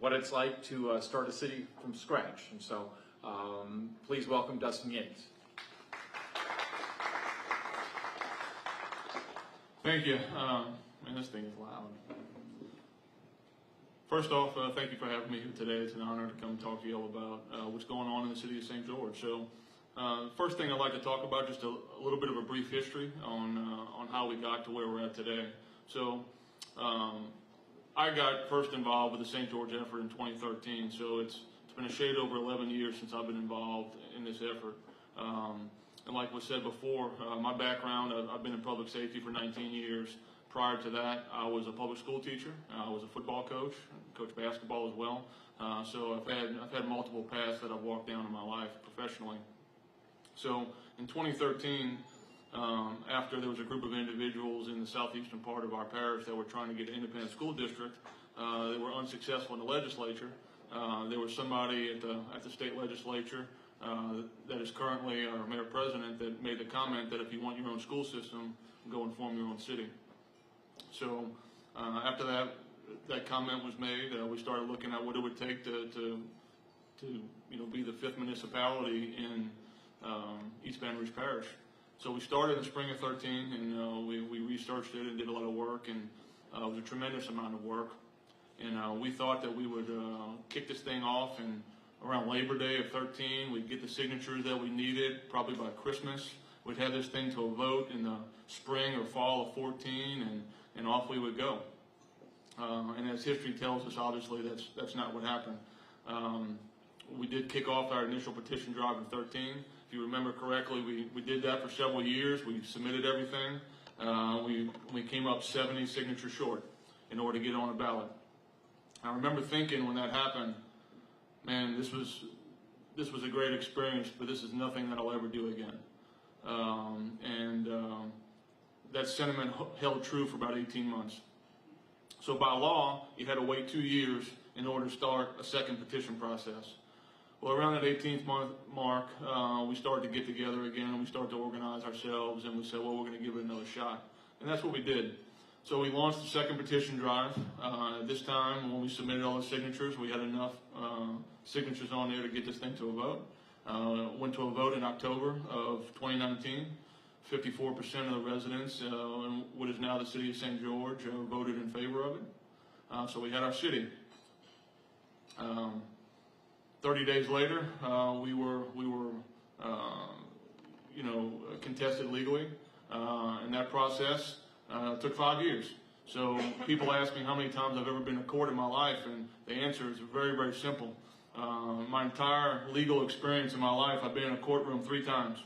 what it's like to start a city from scratch. And so please welcome Dustin Yates. Thank you. Man, this thing is loud. First off, thank you for having me here today. It's an honor to come talk to you all about what's going on in the city of St. George. So, first thing I'd like to talk about, just a little bit of a brief history on how we got to where we're at today. So, I got first involved with the St. George effort in 2013. So it's been a shade over 11 years since I've been involved in this effort. And like was said before, my background, I've been in public safety for 19 years. Prior to that, I was a public school teacher. I was a football coach, coached basketball as well. So I've had multiple paths that I've walked down in my life professionally. So in 2013, after there was a group of individuals in the southeastern part of our parish that were trying to get an independent school district, they were unsuccessful in the legislature. There was somebody at the state legislature that is currently our mayor president that made the comment that if you want your own school system, go and form your own city. So after that comment was made, we started looking at what it would take to be the 5th municipality in East Baton Rouge Parish. So we started in the spring of 13, and we researched it and did a lot of work, and it was a tremendous amount of work. And we thought that we would kick this thing off, and around Labor Day of 13, we'd get the signatures that we needed, probably by Christmas. We'd have this thing to a vote in the spring or fall of 14, and off we would go. And as history tells us, obviously, that's not what happened. We did kick off our initial petition drive in 13. If you remember correctly, we did that for several years. We submitted everything. We came up 70 signatures short in order to get on a ballot. I remember thinking when that happened, man, this was a great experience, but this is nothing that I'll ever do again. That sentiment held true for about 18 months. So by law, you had to wait 2 years in order to start a second petition process. Well, around that 18th month mark, we started to get together again, and we started to organize ourselves, and we said, well, we're going to give it another shot. And that's what we did. So we launched the second petition drive. This time, when we submitted all the signatures, we had enough signatures on there to get this thing to a vote. Went to a vote in October of 2019. 54% of the residents in what is now the city of St. George voted in favor of it. So we had our city. 30 days later, we were contested legally, and that process took 5 years. So people ask me how many times I've ever been to court in my life, and the answer is very, very simple. My entire legal experience in my life, I've been in a courtroom 3 times.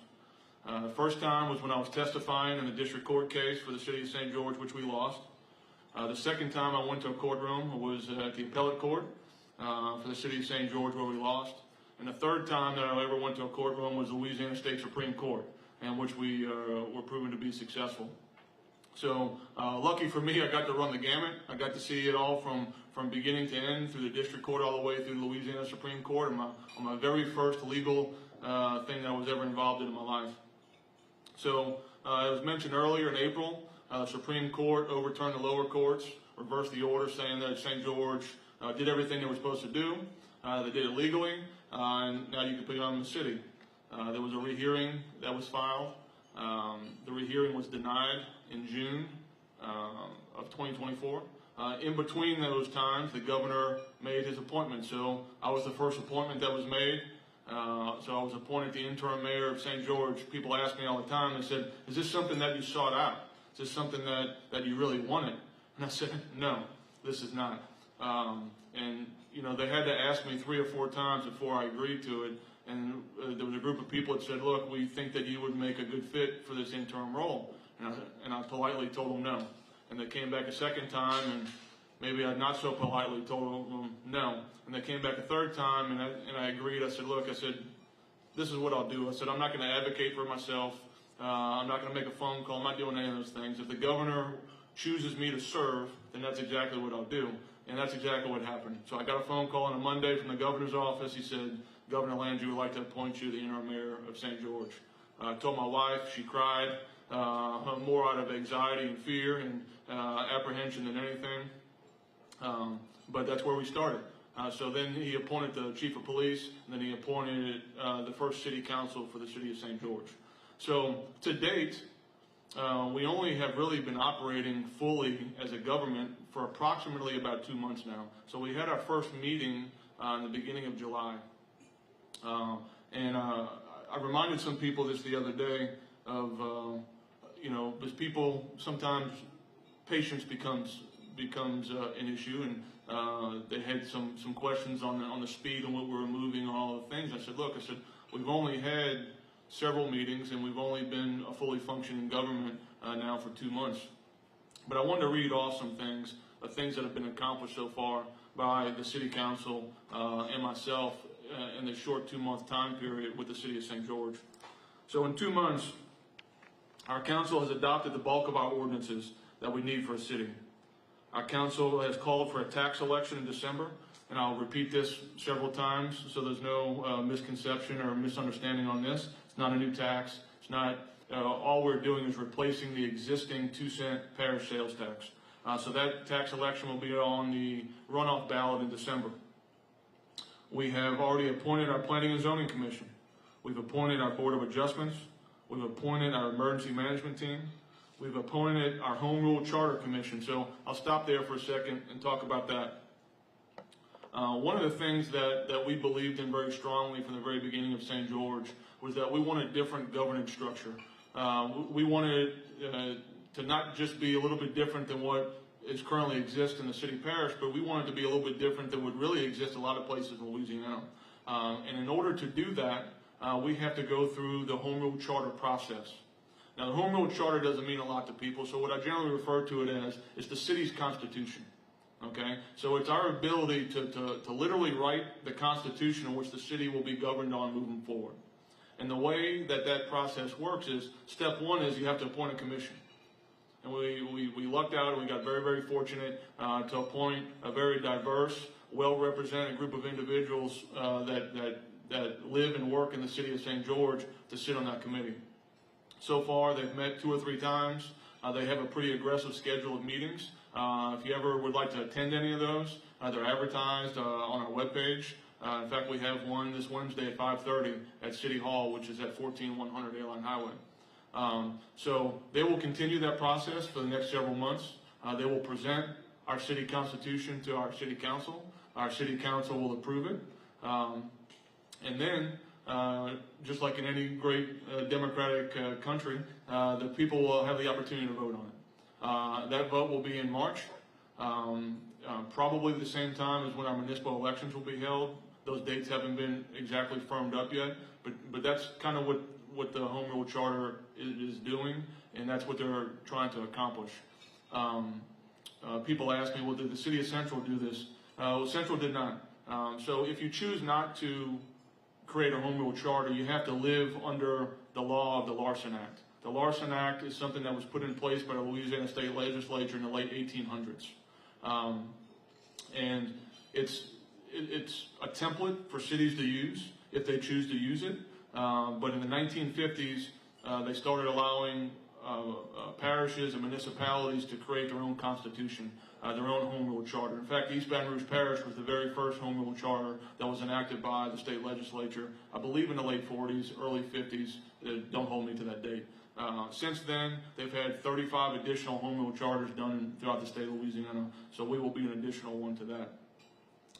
The first time was when I was testifying in the district court case for the city of St. George, which we lost. The second time I went to a courtroom was at the appellate court for the city of St. George, where we lost. And the third time that I ever went to a courtroom was the Louisiana State Supreme Court, in which we were proven to be successful. So lucky for me, I got to run the gamut. I got to see it all from beginning to end, through the district court all the way through the Louisiana Supreme Court, on my very first legal thing that I was ever involved in my life. So as mentioned earlier, in April, the Supreme Court overturned the lower courts, reversed the order saying that St. George did everything they were supposed to do. They did it legally, and now you can put it on the city. There was a rehearing that was filed. The rehearing was denied in June of 2024. In between those times, the governor made his appointment. So I was the first appointment that was made. So I was appointed the interim mayor of St. George. People ask me all the time, they said, is this something that you sought out? Is this something that you really wanted? And I said, no, this is not. And they had to ask me 3 or 4 times before I agreed to it. And there was a group of people that said, look, we think that you would make a good fit for this interim role. And I politely told them no. And they came back a second time, and maybe I not so politely told them no. And they came back a third time, and I agreed. I said, look, this is what I'll do. I said, I'm not going to advocate for myself. I'm not going to make a phone call. I'm not doing any of those things. If the governor chooses me to serve, then that's exactly what I'll do. And that's exactly what happened. So I got a phone call on a Monday from the governor's office. He said, Governor Landry would like to appoint you the interim mayor of St. George. I told my wife, she cried, more out of anxiety and fear and apprehension than anything. But that's where we started. So then he appointed the chief of police, and then he appointed the first city council for the city of St. George. So to date, we only have really been operating fully as a government for approximately about 2 months now. So we had our first meeting in the beginning of July. I reminded some people this the other day of, because people sometimes patience becomes an issue, and they had some questions on the speed and what we were moving and all the things. I said, look, we've only had several meetings and we've only been a fully functioning government now for 2 months. But I wanted to read off some things that have been accomplished so far by the city council and myself in this short 2-month time period with the city of St. George. So in 2 months, our council has adopted the bulk of our ordinances that we need for a city. Our council has called for a tax election in December, and I'll repeat this several times so there's no misconception or misunderstanding on this. It's not a new tax. It's not, all we're doing is replacing the existing 2-cent parish sales tax. So that tax election will be on the runoff ballot in December. We have already appointed our Planning and Zoning Commission. We've appointed our Board of Adjustments. We've appointed our Emergency Management Team. We've appointed our Home Rule Charter Commission. So I'll stop there for a second and talk about that. One of the things that we believed in very strongly from the very beginning of St. George was that we wanted a different governance structure. We wanted to not just be a little bit different than what is currently exists in the city parish, but we wanted to be a little bit different than would really exist a lot of places in Louisiana. And in order to do that, we have to go through the Home Rule Charter process. Now, the Home Rule Charter doesn't mean a lot to people, so what I generally refer to it as is the city's constitution. Okay? So it's our ability to literally write the constitution in which the city will be governed on moving forward. And the way that process works is, step one is you have to appoint a commission. And we lucked out and we got very, very fortunate to appoint a very diverse, well-represented group of individuals that live and work in the city of St. George to sit on that committee. So far, they've met 2 or 3 times. They have a pretty aggressive schedule of meetings. If you ever would like to attend any of those, they're advertised on our webpage. In fact, we have one this Wednesday at 5:30 at City Hall, which is at 14100 Airline Highway. So they will continue that process for the next several months. They will present our city constitution to our city council. Our city council will approve it. And then, just like in any great democratic country, the people will have the opportunity to vote on it. That vote will be in March, probably the same time as when our municipal elections will be held. Those dates haven't been exactly firmed up yet, but that's kind of what the Home Rule Charter is doing, and that's what they're trying to accomplish. People ask me, well, did the city of Central do this? Well, Central did not. So if you choose not to create a Home Rule Charter, you have to live under the law of the Larson Act. The Larson Act is something that was put in place by the Louisiana State Legislature in the late 1800s. And it's a template for cities to use if they choose to use it. But in the 1950s, they started allowing parishes and municipalities to create their own constitution, their own home rule charter. In fact, East Baton Rouge Parish was the very first home rule charter that was enacted by the state legislature, I believe in the late 40s, early 50s. Don't hold me to that date. Since then, they've had 35 additional home rule charters done throughout the state of Louisiana, so we will be an additional one to that.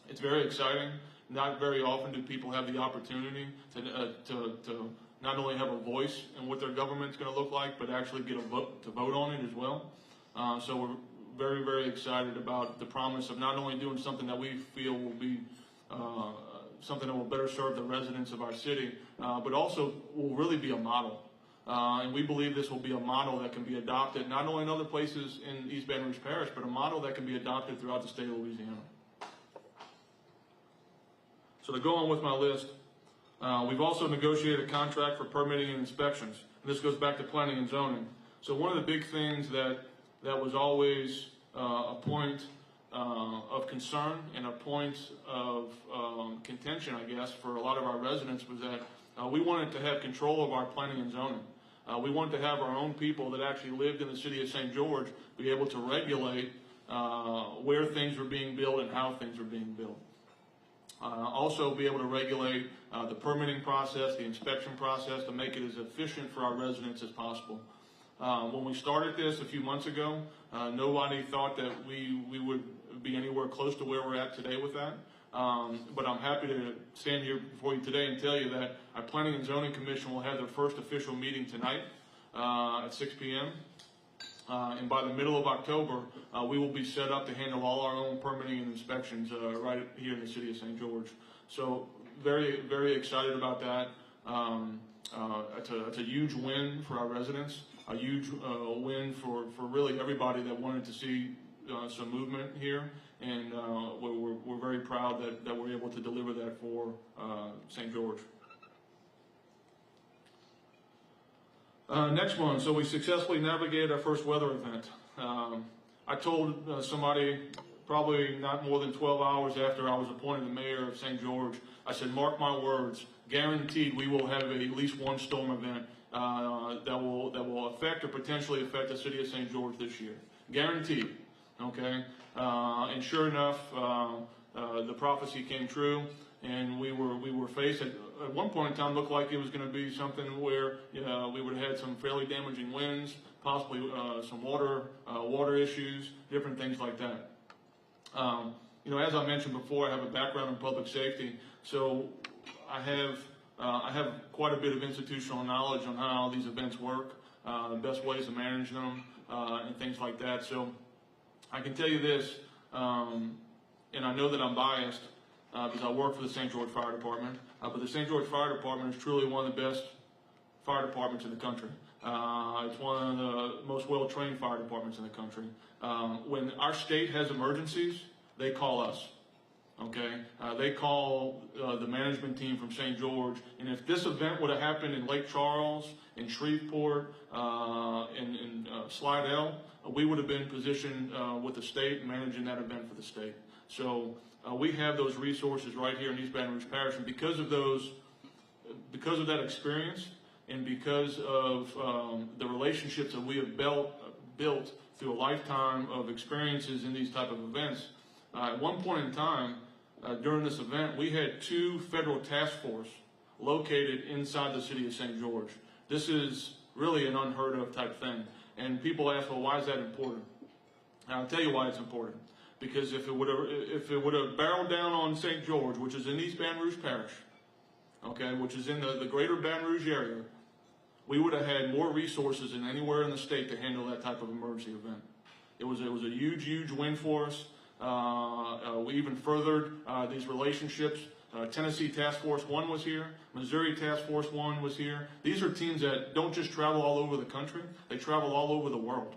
It's very exciting. Not very often do people have the opportunity to not only have a voice in what their government's going to look like, but actually get to vote on it as well. So we're very, very excited about the promise of not only doing something that we feel will be something that will better serve the residents of our city, but also will really be a model. And we believe this will be a model that can be adopted not only in other places in East Baton Rouge Parish, but a model that can be adopted throughout the state of Louisiana. So to go on with my list, we've also negotiated a contract for permitting and inspections. And this goes back to planning and zoning. So one of the big things that was always a point of concern and a point of contention, I guess, for a lot of our residents was that we wanted to have control of our planning and zoning. We wanted to have our own people that actually lived in the city of St. George be able to regulate where things were being built and how things were being built. Also be able to regulate the permitting process, the inspection process, to make it as efficient for our residents as possible. When we started this a few months ago, nobody thought that we would be anywhere close to where we're at today with that. But I'm happy to stand here before you today and tell you that our Planning and Zoning Commission will have their first official meeting tonight at 6 p.m. And by the middle of October, we will be set up to handle all our own permitting and inspections right here in the city of St. George. So very, very excited about that. It's a huge win for our residents, a huge win for really everybody that wanted to see some movement here. And we're very proud that we're able to deliver that for St. George. Next one, so we successfully navigated our first weather event. I told somebody probably not more than 12 hours after I was appointed the mayor of St. George, I said, mark my words, guaranteed we will have at least one storm event that will affect or potentially affect the city of St. George this year. Guaranteed, okay? And sure enough, the prophecy came true. And we were faced at one point in time, looked like it was going to be something where we would have had some fairly damaging winds, possibly some water issues, different things like that. As I mentioned before, I have a background in public safety, so I have quite a bit of institutional knowledge on how these events work, the best ways to manage them, and things like that. So I can tell you this, and I know that I'm biased, because I work for the St. George Fire Department, but the St. George Fire Department is truly one of the best fire departments in the country. It's one of the most well-trained fire departments in the country. When our state has emergencies, they call us, okay? They call the management team from St. George, and if this event would have happened in Lake Charles, in Shreveport, in Slidell, we would have been positioned with the state managing that event for the state. So we have those resources right here in East Baton Rouge Parish, and because of that experience, and because of the relationships that we have built through a lifetime of experiences in these type of events, at one point in time during this event, we had 2 federal task force located inside the city of St. George. This is really an unheard of type thing, and people ask, well, why is that important? And I'll tell you why it's important. Because if it would have barreled down on St. George, which is in East Baton Rouge Parish, okay, which is in the greater Baton Rouge area, we would have had more resources than anywhere in the state to handle that type of emergency event. It was a huge, huge win for us. We even furthered these relationships. Tennessee Task Force 1 was here. Missouri Task Force 1 was here. These are teams that don't just travel all over the country, they travel all over the world.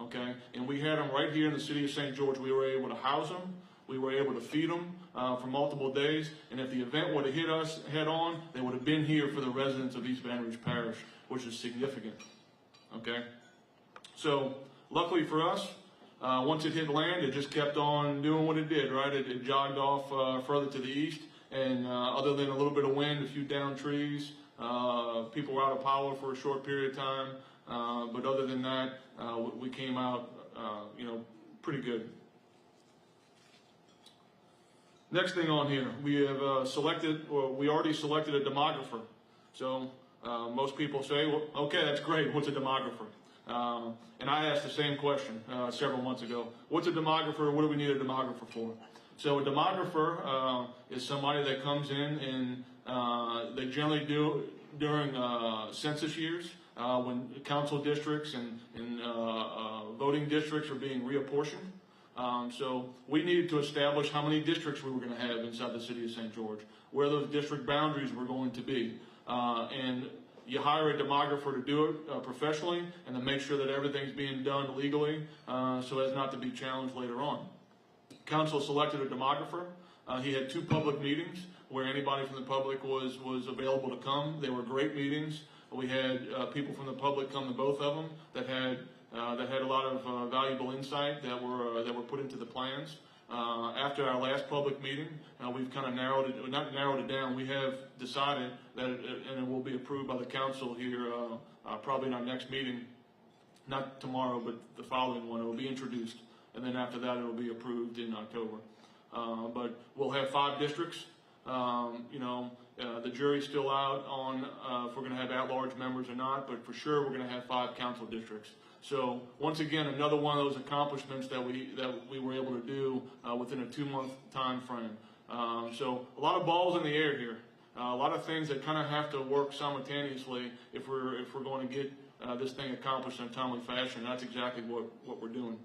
Okay, and we had them right here in the city of St. George. We were able to house them. We were able to feed them for multiple days. And if the event would have hit us head on, they would have been here for the residents of East Baton Rouge Parish, which is significant. Okay, so luckily for us, once it hit land, it just kept on doing what it did. Right, it jogged off further to the east, and other than a little bit of wind, a few downed trees, people were out of power for a short period of time. But other than that, we came out, pretty good. Next thing on here, we have we already selected a demographer. So most people say, well, okay, that's great. What's a demographer? And I asked the same question several months ago. What's a demographer? What do we need a demographer for? So a demographer is somebody that comes in and they generally do during census years. When council districts and voting districts are being reapportioned. So we needed to establish how many districts we were going to have inside the city of St. George, where those district boundaries were going to be. And you hire a demographer to do it professionally and to make sure that everything's being done legally so as not to be challenged later on. Council selected a demographer. He had 2 public meetings where anybody from the public was available to come. They were great meetings. We had people from the public come to both of them that had a lot of valuable insight that were put into the plans. After our last public meeting, we've kind of narrowed it down. We have decided that and it will be approved by the council here probably in our next meeting, not tomorrow, but the following one. It will be introduced. and then after that it'll be approved in October. But we'll have 5 districts. The jury's still out on if we're going to have at-large members or not, but for sure we're going to have 5 council districts. So once again, another one of those accomplishments that we were able to do within a 2-month time frame. So a lot of balls in the air here. A lot of things that kind of have to work simultaneously if we're going to get this thing accomplished in a timely fashion. That's exactly what we're doing.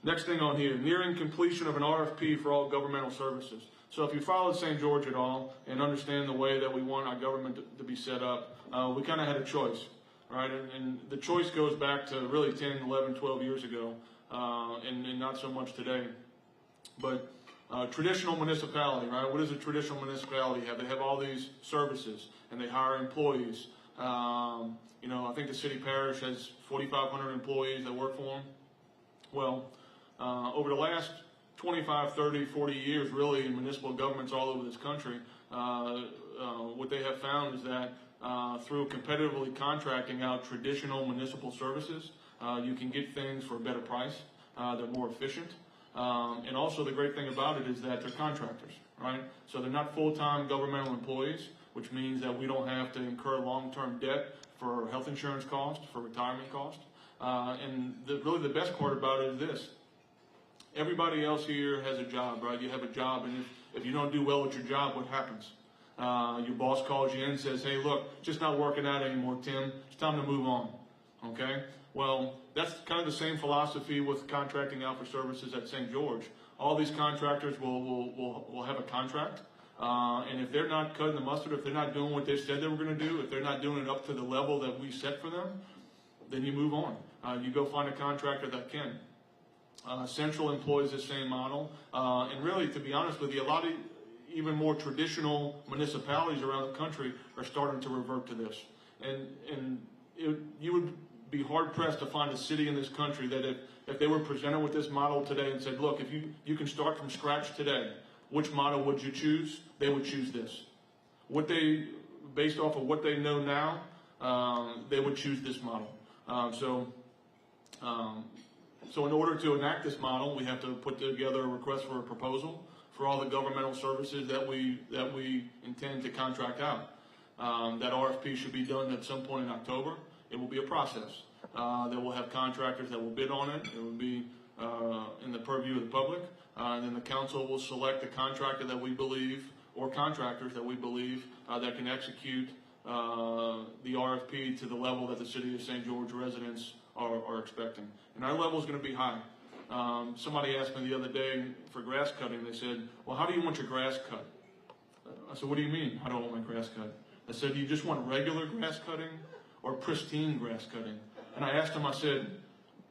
Next thing on here, nearing completion of an RFP for all governmental services. So if you followed St. George at all and understand the way that we want our government to be set up, we kind of had a choice, right? And the choice goes back to really 10, 11, 12 years ago, and not so much today. But traditional municipality, right? What does a traditional municipality have? They have all these services, and they hire employees. I think the city parish has 4,500 employees that work for them. Well, over the last 25, 30, 40 years, really, in municipal governments all over this country, what they have found is that through competitively contracting out traditional municipal services, you can get things for a better price. They're more efficient. And also the great thing about it is that they're contractors, right? So they're not full-time governmental employees, which means that we don't have to incur long-term debt for health insurance costs, for retirement costs. And really the best part about it is this. Everybody else here has a job, right? You have a job, and if you don't do well with your job, what happens? Your boss calls you in and says, hey, look, it's just not working out anymore, Tim. It's time to move on, okay? Well, that's kind of the same philosophy with contracting out for services at St. George. All these contractors will have a contract, and if they're not cutting the mustard, if they're not doing what they said they were going to do, if they're not doing it up to the level that we set for them, then you move on. You go find a contractor that can. Central employs the same model, and really, to be honest with you, a lot of even more traditional municipalities around the country are starting to revert to this. And you would be hard-pressed to find a city in this country that if they were presented with this model today and said, look, if you can start from scratch today, which model would you choose? They would choose this. Based off of what they know now, they would choose this model. So in order to enact this model, we have to put together a request for a proposal for all the governmental services that we intend to contract out. That RFP should be done at some point in October. It will be a process. That will have contractors that will bid on it. It will be in the purview of the public. And then the council will select a contractor that we believe, or contractors that we believe, that can execute the RFP to the level that the city of St. George residents are expecting. And our level is going to be high. Somebody asked me the other day for grass cutting. They said, well, how do you want your grass cut? I said, what do you mean, how do I want my grass cut? I said, do you just want regular grass cutting or pristine grass cutting? And I asked him, I said,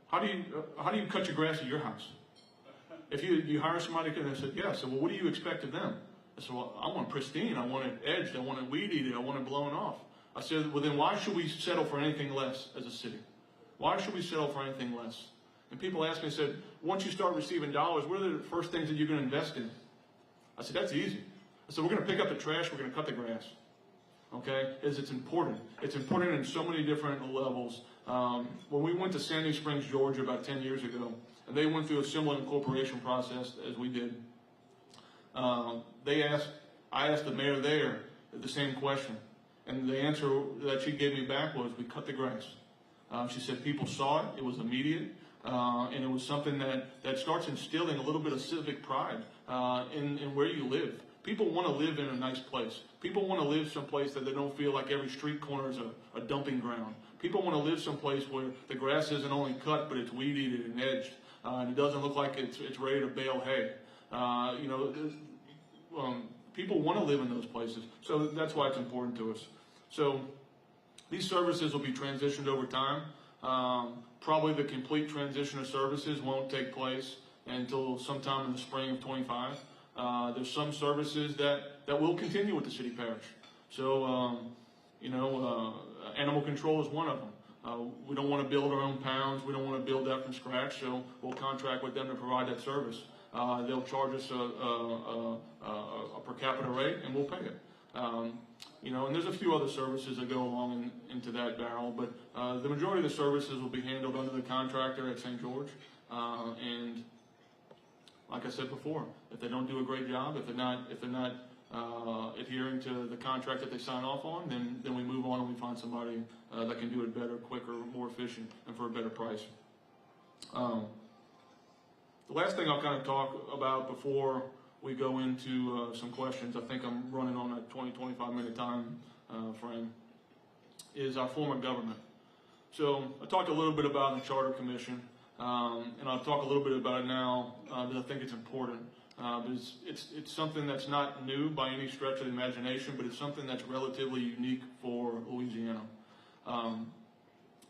how do you cut your grass at your house? If you hire somebody, and they said, yeah. I said, well, what do you expect of them? I said, well, I want pristine. I want it edged. I want it weed eated. I want it blown off. I said, well, then why should we settle for anything less as a city? Why should we settle for anything less? And people ask me, said, once you start receiving dollars, what are the first things that you're going to invest in? I said, that's easy. I said, we're going to pick up the trash, we're going to cut the grass. Okay? It's important. It's important in so many different levels. When we went to Sandy Springs, Georgia about 10 years ago, and they went through a similar incorporation process as we did, I asked the mayor there the same question. And the answer that she gave me back was, we cut the grass. She said people saw it, it was immediate, and it was something that starts instilling a little bit of civic pride in where you live. People want to live in a nice place. People want to live someplace that they don't feel like every street corner is a dumping ground. People want to live someplace where the grass isn't only cut, but it's weed eated and edged, and it doesn't look like it's ready to bale hay. People want to live in those places, so that's why it's important to us. So these services will be transitioned over time. Probably the complete transition of services won't take place until sometime in the spring of 25. There's some services that will continue with the city parish. So, animal control is one of them. We don't want to build our own pounds. We don't want to build that from scratch, so we'll contract with them to provide that service. They'll charge us a per capita rate, and we'll pay it. You know, and there's a few other services that go along into that barrel, but the majority of the services will be handled under the contractor at St. George. And like I said before, if they don't do a great job, if they're not adhering to the contract that they sign off on, then we move on and we find somebody that can do it better, quicker, more efficient, and for a better price. The last thing I'll kind of talk about before we go into some questions, I think I'm running on a 20-25 minute time frame, is our form of government. So I talked a little bit about the Charter Commission, and I'll talk a little bit about it now because I think it's important. It's something that's not new by any stretch of the imagination, but it's something that's relatively unique for Louisiana.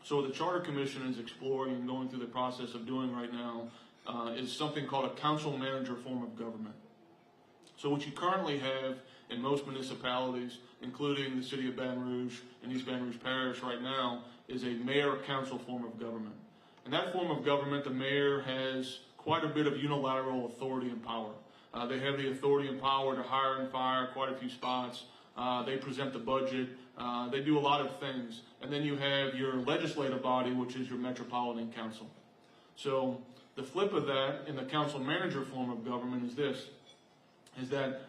So what the Charter Commission is exploring and going through the process of doing right now is something called a council manager form of government. So what you currently have in most municipalities, including the city of Baton Rouge and East Baton Rouge Parish right now, is a mayor-council form of government. In that form of government, the mayor has quite a bit of unilateral authority and power. They have the authority and power to hire and fire quite a few spots. They present the budget. They do a lot of things. And then you have your legislative body, which is your Metropolitan Council. So the flip of that in the council manager form of government is this, is that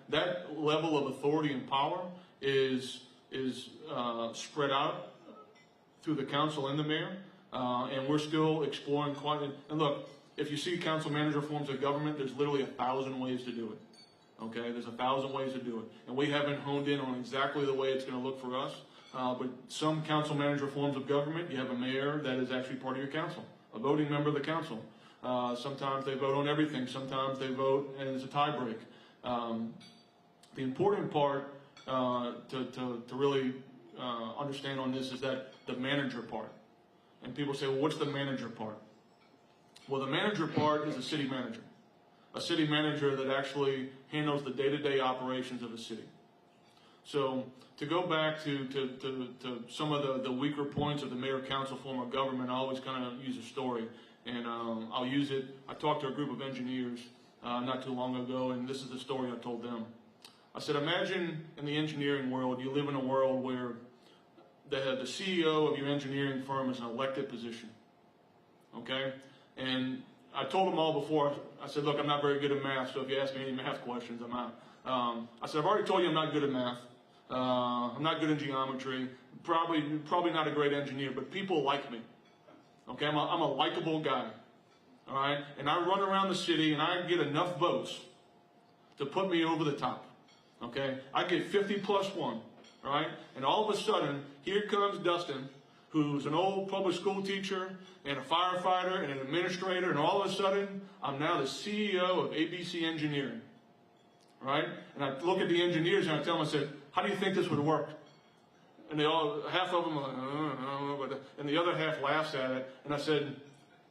level of authority and power is spread out through the council and the mayor. And we're still exploring and look, if you see council manager forms of government, there's literally 1,000 ways to do it. Okay, there's 1,000 ways to do it. And we haven't honed in on exactly the way it's going to look for us. But some council manager forms of government, you have a mayor that is actually part of your council, a voting member of the council. Sometimes they vote on everything. Sometimes they vote and it's a tie break. The important part to really understand on this is that the manager part. And people say, well, what's the manager part? Well, the manager part is a city manager that actually handles the day-to-day operations of a city. So to go back to some of the weaker points of the mayor-council form of government, I always kind of use a story. And I'll use it. I talked to a group of engineers not too long ago, and this is the story I told them. I said, imagine in the engineering world, you live in a world where the CEO of your engineering firm is an elected position, okay? And I told them all before, I said, look, I'm not very good at math, so if you ask me any math questions, I'm out. I said, I've already told you I'm not good at math. I'm not good in geometry, probably not a great engineer, but people like me, okay? I'm a likable guy, all right? And I run around the city and I get enough votes to put me over the top, okay? I get 50 plus 1. All right? And all of a sudden, here comes Dustin, who's an old public school teacher and a firefighter and an administrator, and all of a sudden, I'm now the CEO of ABC Engineering. All right? And I look at the engineers and I tell them, I said, how do you think this would work? And half of them are like, I don't know, and the other half laughs at it. And I said,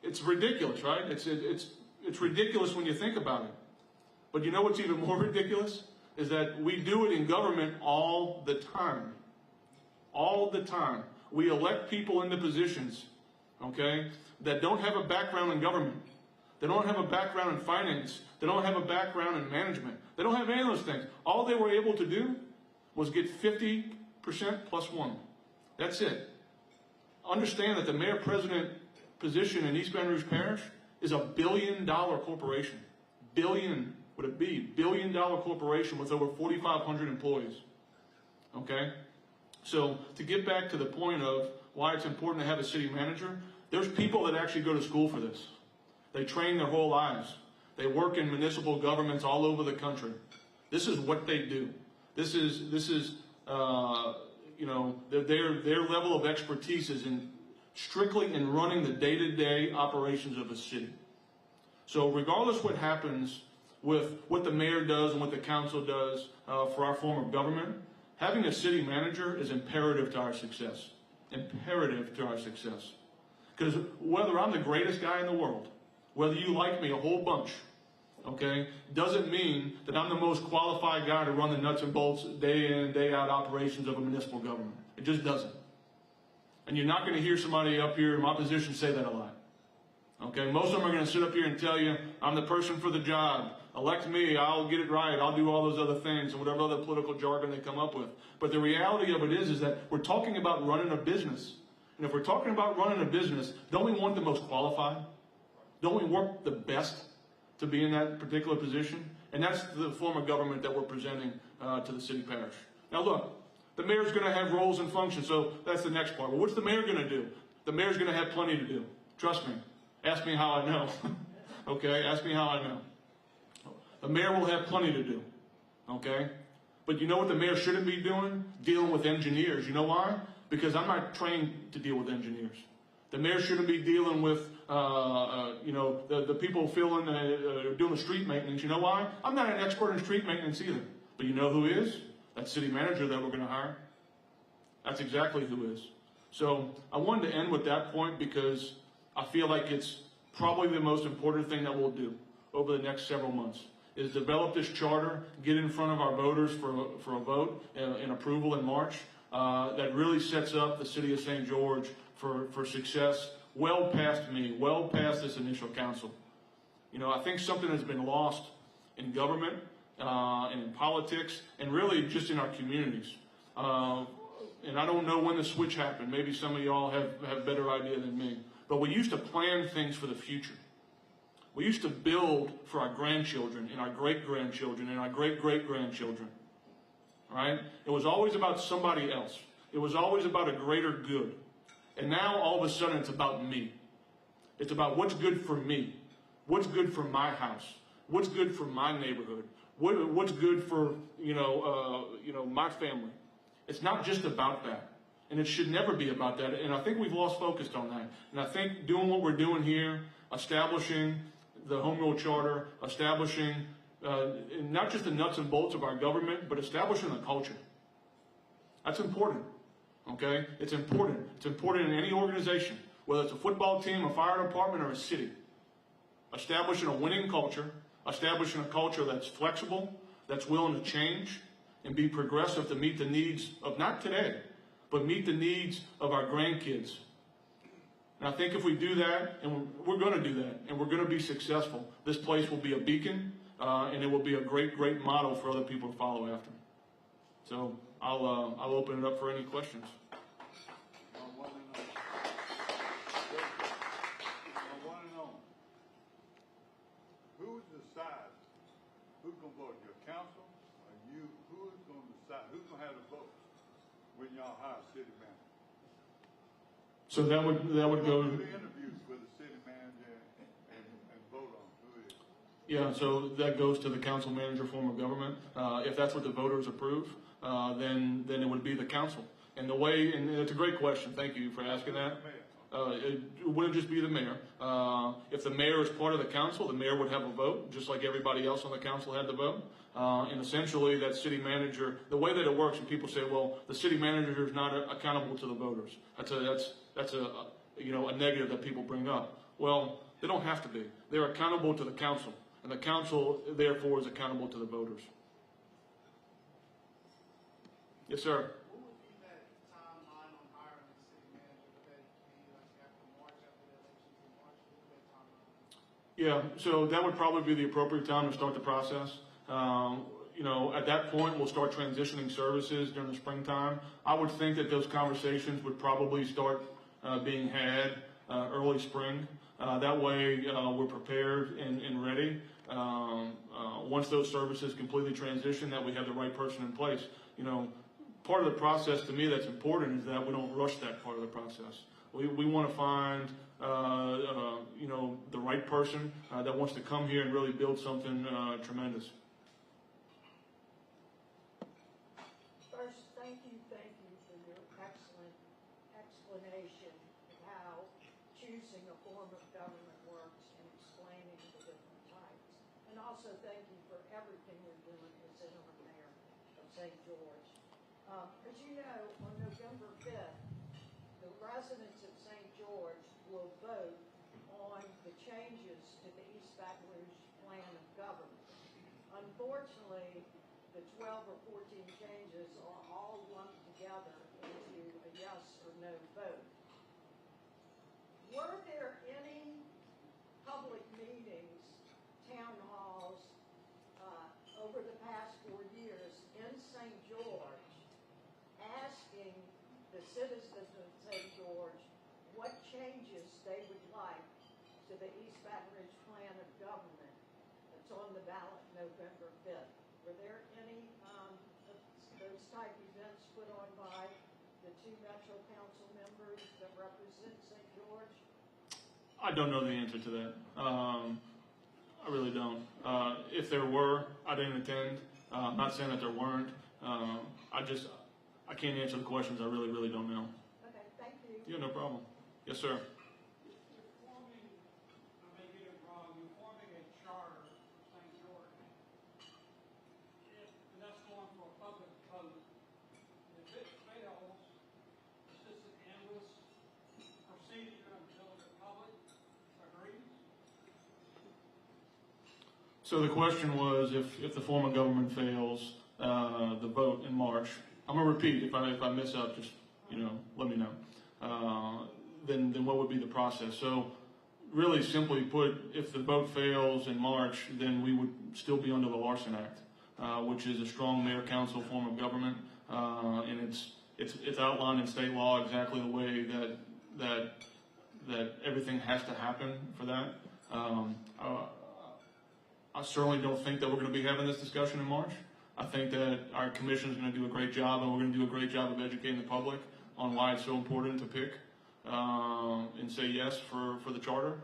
it's ridiculous, right? It's ridiculous when you think about it. But you know what's even more ridiculous? Is that we do it in government all the time. All the time. We elect people into positions, okay, that don't have a background in government. They don't have a background in finance. They don't have a background in management. They don't have any of those things. All they were able to do was get 50% plus 1. That's it. Understand that the mayor-president position in East Baton Rouge Parish is a $1 billion corporation. Billion. Would it be $1 billion corporation with over 4,500 employees? Okay? So to get back to the point of why it's important to have a city manager, there's people that actually go to school for this. They train their whole lives. They work in municipal governments all over the country. This is what they do. This is you know, their level of expertise is strictly in running the day-to-day operations of a city. So regardless what happens with what the mayor does and what the council does for our form of government, having a city manager is imperative to our success. Imperative to our success. Because whether I'm the greatest guy in the world, whether you like me a whole bunch, okay, doesn't mean that I'm the most qualified guy to run the nuts and bolts day in, day out operations of a municipal government. It just doesn't. And you're not going to hear somebody up here in my position say that a lot. Okay, most of them are going to sit up here and tell you, I'm the person for the job. Elect me, I'll get it right, I'll do all those other things, and whatever other political jargon they come up with. But the reality of it is that we're talking about running a business. And if we're talking about running a business, don't we want the most qualified? Don't we want the best to be in that particular position? And that's the form of government that we're presenting to the city parish. Now look, the mayor's going to have roles and functions, so that's the next part. Well, what's the mayor going to do? The mayor's going to have plenty to do. Trust me. Ask me how I know. Okay? Ask me how I know. The mayor will have plenty to do. Okay? But you know what the mayor shouldn't be doing? Dealing with engineers. You know why? Because I'm not trained to deal with engineers. The mayor shouldn't be dealing with, the people doing the street maintenance. You know why? I'm not an expert in street maintenance either. But you know who is? That city manager that we're going to hire. That's exactly who is. So I wanted to end with that point because I feel like it's probably the most important thing that we'll do over the next several months is develop this charter, get in front of our voters for a vote and approval in March that really sets up the city of St. George for success well past me, well past this initial council. You know, I think something has been lost in government and in politics and really just in our communities. And I don't know when the switch happened. Maybe some of y'all have a better idea than me. But we used to plan things for the future. We used to build for our grandchildren and our great-grandchildren and our great-great-grandchildren. Right? It was always about somebody else. It was always about a greater good. And now, all of a sudden, it's about me. It's about what's good for me. What's good for my house. What's good for my neighborhood. What's good for, my family. It's not just about that. And it should never be about that. And I think we've lost focus on that. And I think doing what we're doing here, establishing the Home Rule Charter, establishing not just the nuts and bolts of our government, but establishing a culture. That's important. Okay? It's important. It's important in any organization, whether it's a football team, a fire department, or a city. Establishing a winning culture, establishing a culture that's flexible, that's willing to change, and be progressive to meet the needs of not today, but meet the needs of our grandkids. And I think if we do that, and we're going to do that, and we're going to be successful, this place will be a beacon, and it will be a great, great model for other people to follow after. So I'll open it up for any questions. I want to know who decides who's going to vote? Your council or you? Who's going to decide? Who's going to have the vote when y'all hire a city manager? So that would go. Do the interviews with the city manager and vote on who it is. Yeah, so that goes to the council manager form of government. If that's what the voters approve, then it would be the council. And the way, and it's a great question. Thank you for asking that. It wouldn't just be the mayor. If the mayor is part of the council, the mayor would have a vote, just like everybody else on the council had the vote. And essentially, that city manager, the way that it works, and people say, well, the city manager is not accountable to the voters. That's a negative that people bring up. Well, they don't have to be. They're accountable to the council, and the council, therefore, is accountable to the voters. Yes, sir. Yeah, so that would probably be the appropriate time to start the process. At that point, we'll start transitioning services during the springtime. I would think that those conversations would probably start being had early spring. That way, we're prepared and ready. Once those services completely transition, that we have the right person in place. Part of the process to me that's important is that we don't rush that part of the process. We want to find the right person that wants to come here and really build something tremendous. First, thank you for your excellent explanation of how choosing a form of government works and explaining the different types. And also thank you for everything you're doing as interim mayor of St. George. As you know, on November 5th, the residents of St. George will vote on the changes to the East Baton Rouge plan of government. Unfortunately, the 12 or 14 changes are all lumped together into a yes or no vote. Were there any the citizens of St. George what changes they would like to the East Baton Rouge Plan of Government that's on the ballot November 5th. Were there any those type events put on by the two Metro Council members that represent St. George? I don't know the answer to that. I really don't. If there were, I didn't attend. I'm not saying that there weren't. I can't answer the questions. I really, really don't know. Okay, thank you. Yeah, no problem. Yes, sir. You're forming, I may get it wrong, you're forming a charter for St. George. And that's going for a public vote. If it fails, is this an endless procedure until the public agrees? So the question was, if the form of government fails, the vote in March. I'm gonna repeat. If I mess up, just let me know. Then what would be the process? So really simply put, if the vote fails in March, then we would still be under the Larson Act, which is a strong mayor-council form of government, and it's outlined in state law exactly the way that everything has to happen for that. I certainly don't think that we're going to be having this discussion in March. I think that our commission is going to do a great job, and we're going to do a great job of educating the public on why it's so important to pick and say yes for the charter.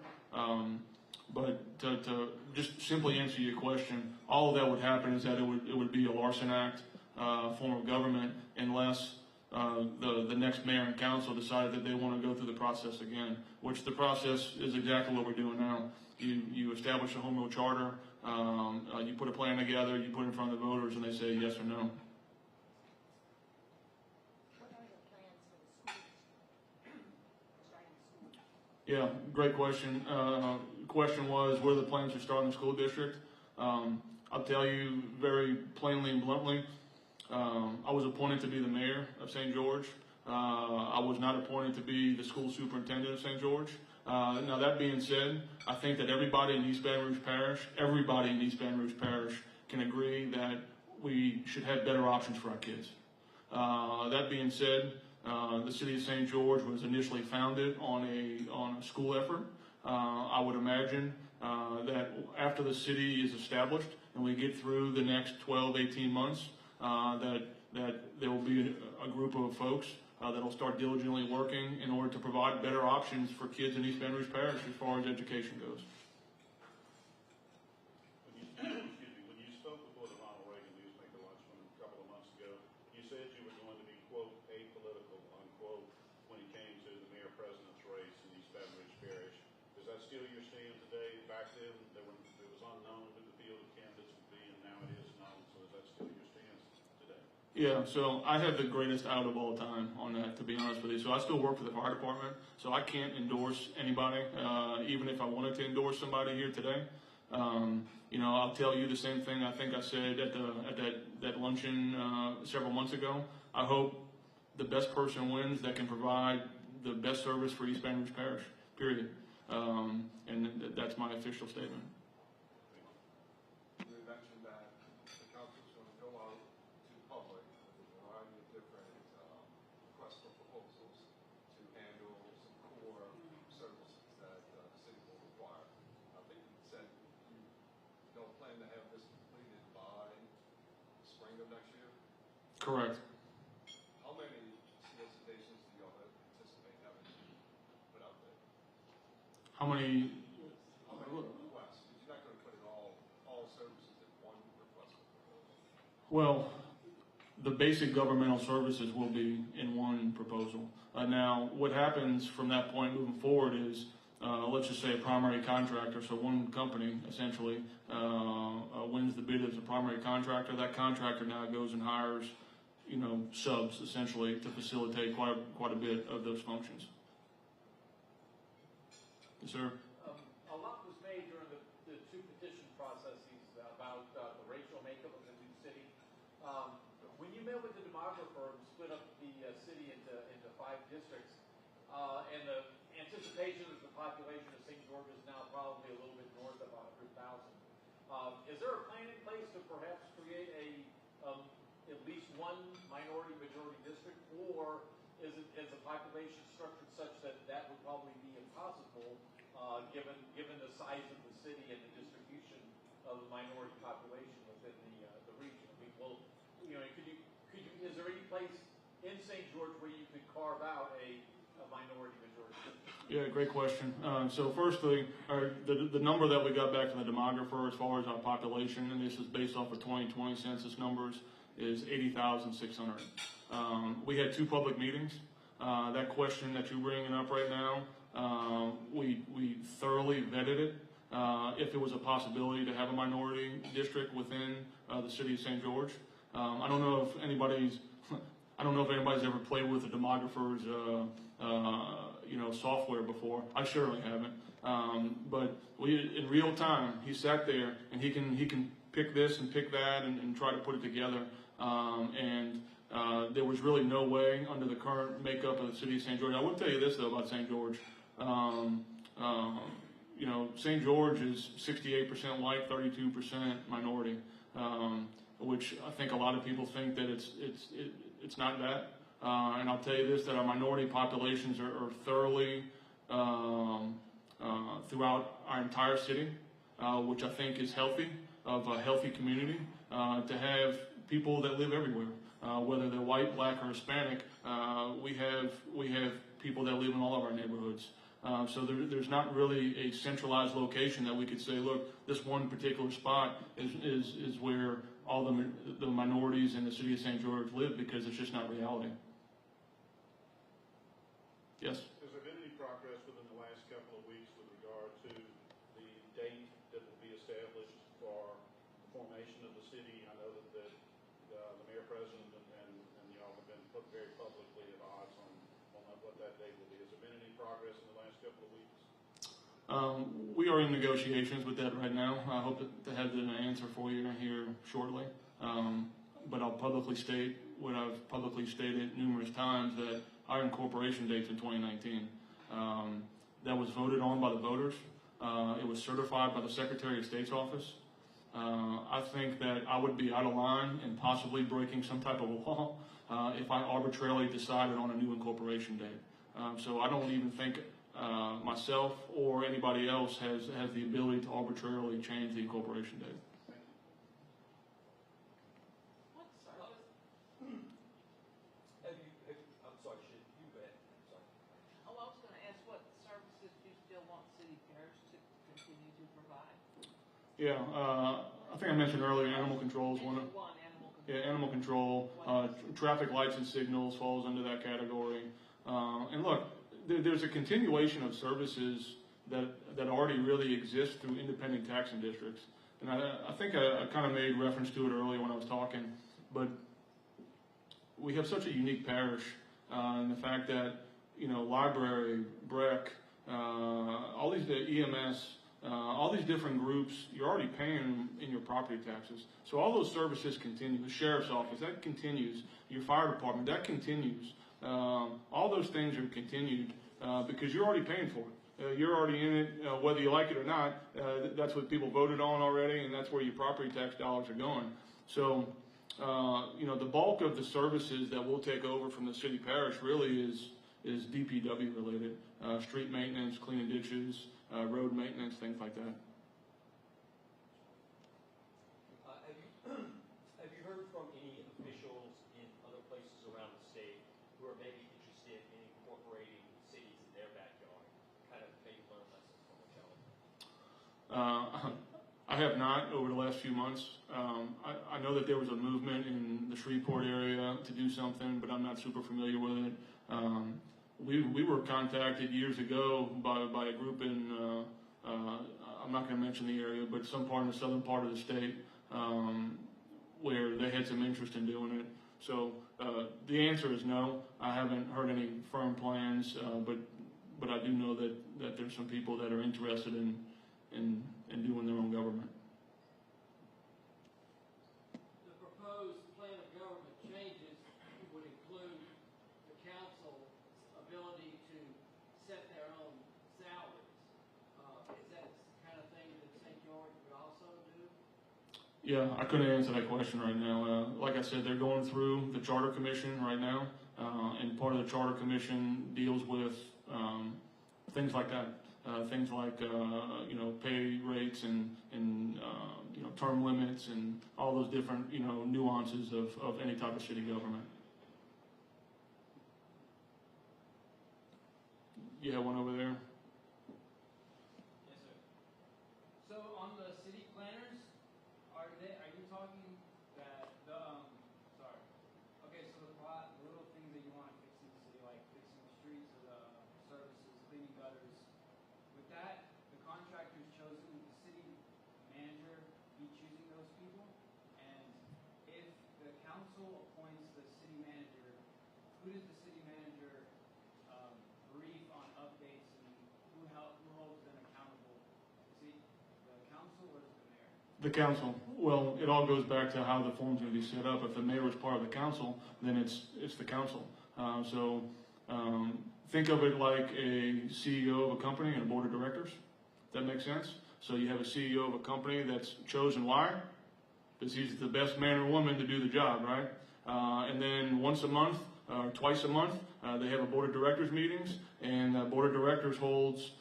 But to just simply answer your question, all of that would happen is that it would be a Larson Act form of government unless the next mayor and council decided that they want to go through the process again, which the process is exactly what we're doing now. You establish a home rule charter, you put a plan together, you put it in front of the voters, and they say yes or no. What are the plans for the schools? Starting schools? Yeah, great question. Question was, what are the plans for starting the school district? I'll tell you very plainly and bluntly, I was appointed to be the mayor of St. George. I was not appointed to be the school superintendent of St. George. Now that being said, I think that everybody in East Baton Rouge Parish can agree that we should have better options for our kids. That being said, the city of St. George was initially founded on a school effort. I would imagine that after the city is established and we get through the next 12, 18 months, that there will be a group of folks that will start diligently working in order to provide better options for kids in East Baton Rouge Parish as far as education goes. When you spoke before the Ronald Reagan newsmaker luncheon a couple of months ago, you said you were going to be, quote, apolitical, unquote, when it came to the mayor-president's race in East Baton Rouge Parish. Is that still your stand today? Back then, it was unknown who the field of candidates would be, and now it is known. So is that still your stance today? Yeah, so I have the greatest out of all time on that, to be honest with you. So I still work for the fire department, so I can't endorse anybody, even if I wanted to endorse somebody here today. I'll tell you the same thing I think I said at that luncheon several months ago. I hope the best person wins that can provide the best service for East Baton Rouge Parish, period. And that's my official statement. You mentioned that the council is going to go out to the public with a variety of different requests for proposals to handle some core services that the city will require. I think you said you don't plan to have this completed by spring of next year? Correct. How many solicitations do y'all anticipate having put out there? How many? Requests? Because you're not going to put it all services in one request for proposal. Well, the basic governmental services will be in one proposal. Now, what happens from that point moving forward is, let's just say a primary contractor, so one company essentially wins the bid as a primary contractor. That contractor now goes and hires, subs essentially to facilitate quite a bit of those functions. Yes, sir. A lot was made during the two petition processes about the racial makeup of the new city. When you met with the demographer and split up the city into 5 districts, and the anticipation that the population of St. George is now probably a little bit north of 100,000, is there a plan in place to perhaps create at least one minority-majority district, or is the population structured such that that would probably be impossible, given the size of the city and the distribution of the minority population within the region? I mean, well, is there any place in St. George where you could carve out a minority majority? Yeah, great question. So firstly, the number that we got back from the demographer as far as our population, and this is based off of 2020 census numbers, is 80,600. We had 2 public meetings. That question that you're bringing up right now, we thoroughly vetted it. If it was a possibility to have a minority district within the city of St. George. I don't know if anybody's ever played with a demographer's software before. I surely haven't. But in real time, he sat there and he can pick this and pick that and try to put it together. There was really no way under the current makeup of the city of St. George. I will tell you this though about St. George. St. George is 68% white, 32% minority, which I think a lot of people think that it's not that. And I'll tell you this, that our minority populations are thoroughly throughout our entire city, which I think is healthy, of a healthy community, to have people that live everywhere, whether they're white, black, or Hispanic. We have people that live in all of our neighborhoods. So there's not really a centralized location that we could say, look, this one particular spot is where all the minorities in the city of St. George live, because it's just not reality. Yes? Has there been any progress within the last couple of weeks with regard to the date that will be established for the formation of the city? I know that the mayor president and y'all have been put very publicly at odds on what that date will be. Has there been any progress in the last couple of weeks? We are in negotiations with that right now. I hope to have an answer for you here shortly. But I'll publicly state what I've publicly stated numerous times, that our incorporation date's in 2019. That was voted on by the voters. It was certified by the Secretary of State's office. I think that I would be out of line and possibly breaking some type of law if I arbitrarily decided on a new incorporation date. So I don't even think myself or anybody else has the ability to arbitrarily change the incorporation date. I'm sorry, you go ahead. I'm sorry. Oh, I was going to ask, what services do you still want City Parish to continue to provide? Yeah, I think I mentioned earlier, animal control is one of. Yeah, animal control, traffic lights and signals falls under that category. And look, there's a continuation of services that already really exist through independent taxing districts. And I think I kind of made reference to it earlier when I was talking, but we have such a unique parish, and the fact that, library, BREC, all these EMS, all these different groups, you're already paying in your property taxes. So all those services continue. The sheriff's office, that continues. Your fire department, that continues. All those things are continued because you're already paying for it. You're already in it, whether you like it or not. That's what people voted on already, and that's where your property tax dollars are going. So, the bulk of the services that we'll take over from the city parish really is DPW related, street maintenance, cleaning ditches, road maintenance, things like that. Have you heard from any officials in other places around the state who are maybe interested in incorporating cities in their backyard, kind of maybe learn lessons from each other? I have not over the last few months. I know that there was a movement in the Shreveport area to do something, but I'm not super familiar with it. We were contacted years ago by a group in, I'm not going to mention the area, but some part in the southern part of the state, where they had some interest in doing it. So the answer is no. I haven't heard any firm plans, but I do know that there's some people that are interested in doing their own government. The proposed plan of government changes would include the council's ability to set their own salaries. Is that the kind of thing that St. George would also do? Yeah, I couldn't answer that question right now. Like I said, they're going through the Charter Commission right now. And part of the Charter Commission deals with things like that. Things like pay rates and term limits and all those different nuances of any type of city government. You have one over there. Yes, sir. So on the city planners, are you talking that sorry. Okay, so the little things that you want to fix in the city, like fixing the streets, services, cleaning gutters. With that, the contractor's chosen, the city manager be choosing those people, and if the council appoints the city manager, who does the city manager brief on updates, and who holds them accountable? Is it the council or is it the mayor? The council. Well, it all goes back to how the form's going to be set up. If the mayor is part of the council, then it's the council. Think of it like a CEO of a company and a board of directors. That makes sense? So you have a CEO of a company that's chosen. Why? Because he's the best man or woman to do the job, right? And then once a month or twice a month, they have a board of directors meetings, and that board of directors holds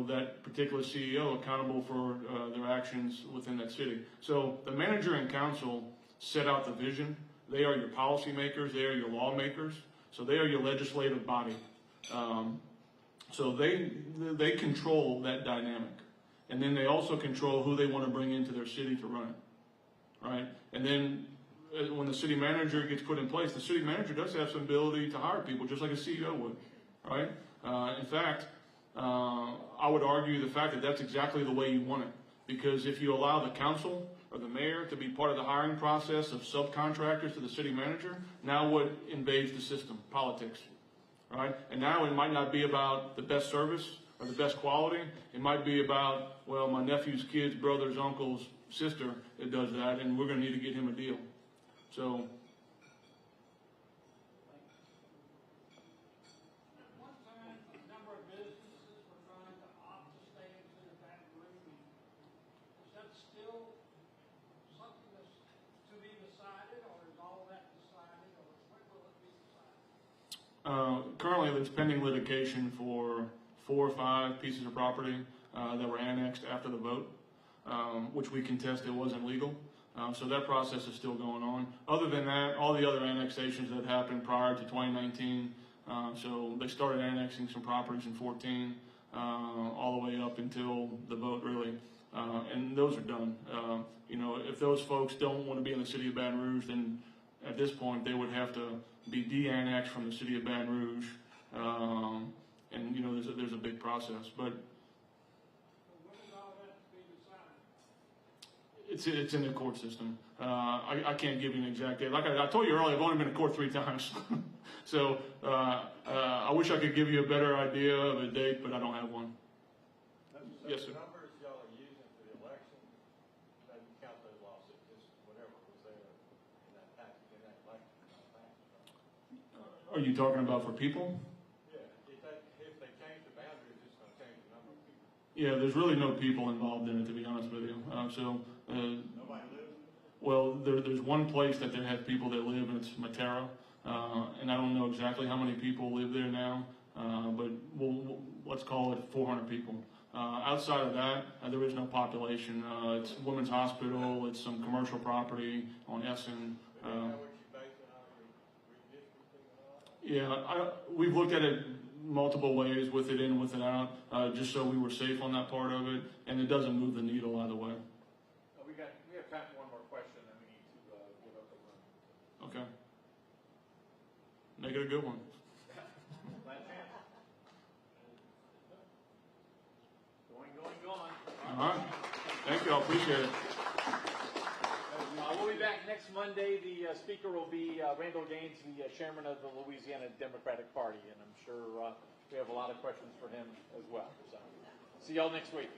that particular CEO accountable for their actions within that city. So the manager and council set out the vision. They are your policy makers. They are your lawmakers. So they are your legislative body. So they control that dynamic. And then they also control who they want to bring into their city to run it, right? And then when the city manager gets put in place, the city manager does have some ability to hire people, just like a CEO would, right? In fact, I would argue the fact that that's exactly the way you want it. Because if you allow the council or the mayor to be part of the hiring process of subcontractors to the city manager, now what invades the system? Politics, right? And now it might not be about the best service or the best quality. It might be about, well, my nephew's kid's brother's uncle's sister that does that, and we're going to need to get him a deal. So. One time, a number of businesses were trying to opt to stay into the Baton Rouge. Is that still something that's to be decided, or is all that decided, or when will it be decided? Currently, there's pending litigation for 4 or 5 pieces of property that were annexed after the vote, which we contested wasn't legal. So that process is still going on. Other than that, all the other annexations that happened prior to 2019, so they started annexing some properties in 14, all the way up until the vote, really. And those are done. If those folks don't want to be in the city of Baton Rouge, then at this point they would have to be de-annexed from the city of Baton Rouge. And there's a big process, but When is all that to be decided? it's in the court system. I can't give you an exact date. Like I told you earlier, I've only been to court 3 times. So I wish I could give you a better idea of a date, but I don't have one. Yes, sir. The numbers y'all are using for the election, doesn't count those lawsuits, just whatever was there in that package, in that election. Are you talking about for people? Yeah, if they change the boundaries, it's going to change the number of people. Yeah, there's really no people involved in it, to be honest with you. Nobody lives? Well, there's one place that they have people that live, and it's Matera. And I don't know exactly how many people live there now, but let's call it 400 people. Outside of that, there is no population. It's Women's Hospital, it's some commercial property on Essen. Is that what you base it on, your redistricting and all that? Yeah, we've looked at it multiple ways, with it in, with it out, just so we were safe on that part of it, and it doesn't move the needle either way. We have time for one more question, and we need to give up the room. Okay. Make it a good one. Going. All right. Thank you. I appreciate it. We'll be back next Monday. The speaker will be Randall Gaines, the chairman of the Louisiana Democratic Party, and I'm sure we have a lot of questions for him as well. So, see y'all next week.